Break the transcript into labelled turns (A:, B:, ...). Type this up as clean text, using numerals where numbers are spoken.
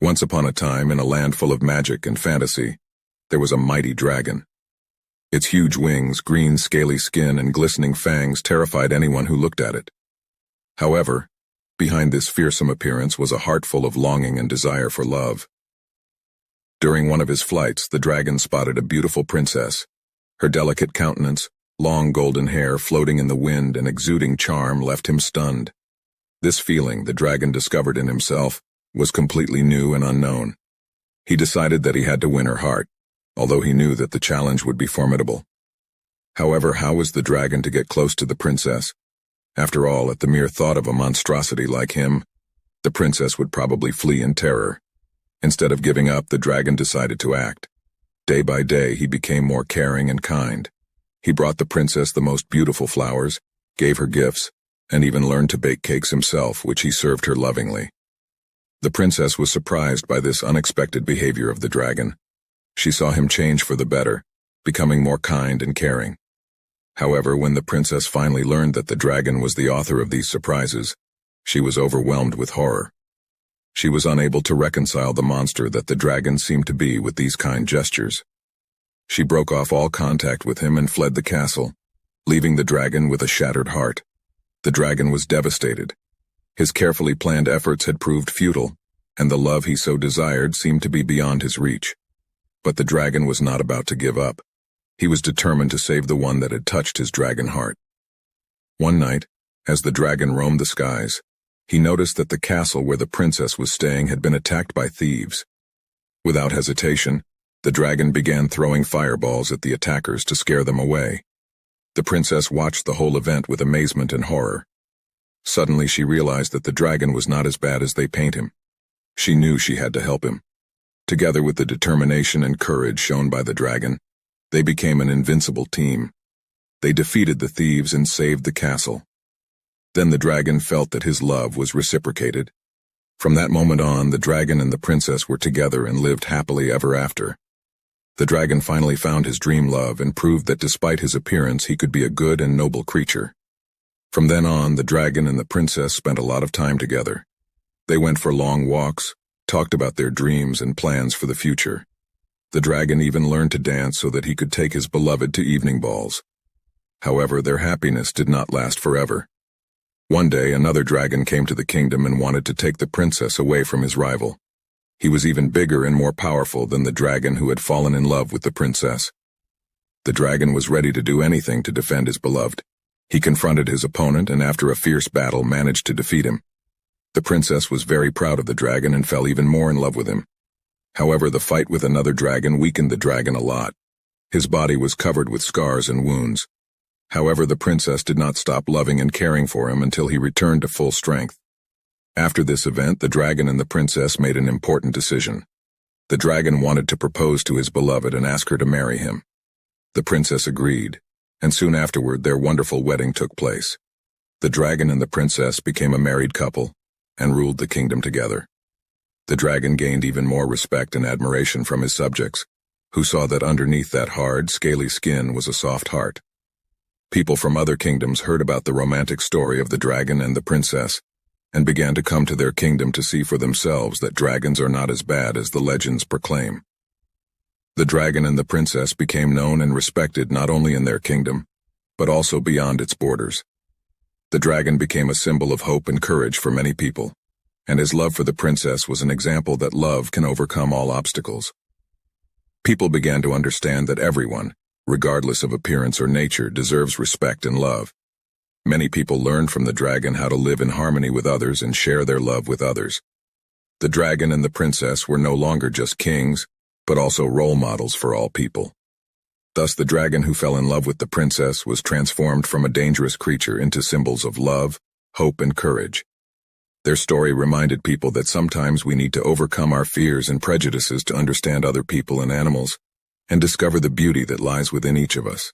A: Once upon a time, in a land full of magic and fantasy, there was a mighty dragon. Its huge wings, green scaly skin, and glistening fangs terrified anyone who looked at it. However, behind this fearsome appearance was a heart full of longing and desire for love. During one of his flights, the dragon spotted a beautiful princess. Her delicate countenance, long golden hair floating in the wind and exuding charm left him stunned. This feeling, the dragon discovered in himself, was completely new and unknown. He decided that he had to win her heart, although he knew that the challenge would be formidable. However, how was the dragon to get close to the princess? After all, at the mere thought of a monstrosity like him, the princess would probably flee in terror. Instead of giving up, the dragon decided to act. Day by day, he became more caring and kind. He brought the princess the most beautiful flowers, gave her gifts, and even learned to bake cakes himself, which he served her lovingly. The princess was surprised by this unexpected behavior of the dragon. She saw him change for the better, becoming more kind and caring. However, when the princess finally learned that the dragon was the author of these surprises, she was overwhelmed with horror. She was unable to reconcile the monster that the dragon seemed to be with these kind gestures. She broke off all contact with him and fled the castle, leaving the dragon with a shattered heart. The dragon was devastated. His carefully planned efforts had proved futile, and the love he so desired seemed to be beyond his reach. But the dragon was not about to give up. He was determined to save the one that had touched his dragon heart. One night, as the dragon roamed the skies, he noticed that the castle where the princess was staying had been attacked by thieves. Without hesitation, the dragon began throwing fireballs at the attackers to scare them away. The princess watched the whole event with amazement and horror. Suddenly she realized that the dragon was not as bad as they paint him. She knew she had to help him. Together with the determination and courage shown by the dragon, they became an invincible team. They defeated the thieves and saved the castle. Then the dragon felt that his love was reciprocated. From that moment on, the dragon and the princess were together and lived happily ever after. The dragon finally found his dream love and proved that despite his appearance, he could be a good and noble creature. From then on, the dragon and the princess spent a lot of time together. They went for long walks, talked about their dreams and plans for the future. The dragon even learned to dance so that he could take his beloved to evening balls. However, their happiness did not last forever. One day, another dragon came to the kingdom and wanted to take the princess away from his rival. He was even bigger and more powerful than the dragon who had fallen in love with the princess. The dragon was ready to do anything to defend his beloved. He confronted his opponent and after a fierce battle managed to defeat him. The princess was very proud of the dragon and fell even more in love with him. However, the fight with another dragon weakened the dragon a lot. His body was covered with scars and wounds. However, the princess did not stop loving and caring for him until he returned to full strength. After this event, the dragon and the princess made an important decision. The dragon wanted to propose to his beloved and ask her to marry him. The princess agreed, and soon afterward their wonderful wedding took place. The dragon and the princess became a married couple and ruled the kingdom together. The dragon gained even more respect and admiration from his subjects, who saw that underneath that hard, scaly skin was a soft heart. People from other kingdoms heard about the romantic story of the dragon and the princess, and began to come to their kingdom to see for themselves that dragons are not as bad as the legends proclaim. The dragon and the princess became known and respected not only in their kingdom, but also beyond its borders. The dragon became a symbol of hope and courage for many people, and his love for the princess was an example that love can overcome all obstacles. People began to understand that everyone, regardless of appearance or nature, deserves respect and love. Many people learned from the dragon how to live in harmony with others and share their love with others. The dragon and the princess were no longer just kings, but also role models for all people. Thus, the dragon who fell in love with the princess was transformed from a dangerous creature into symbols of love, hope, and courage. Their story reminded people that sometimes we need to overcome our fears and prejudices to understand other people and animals, and discover the beauty that lies within each of us.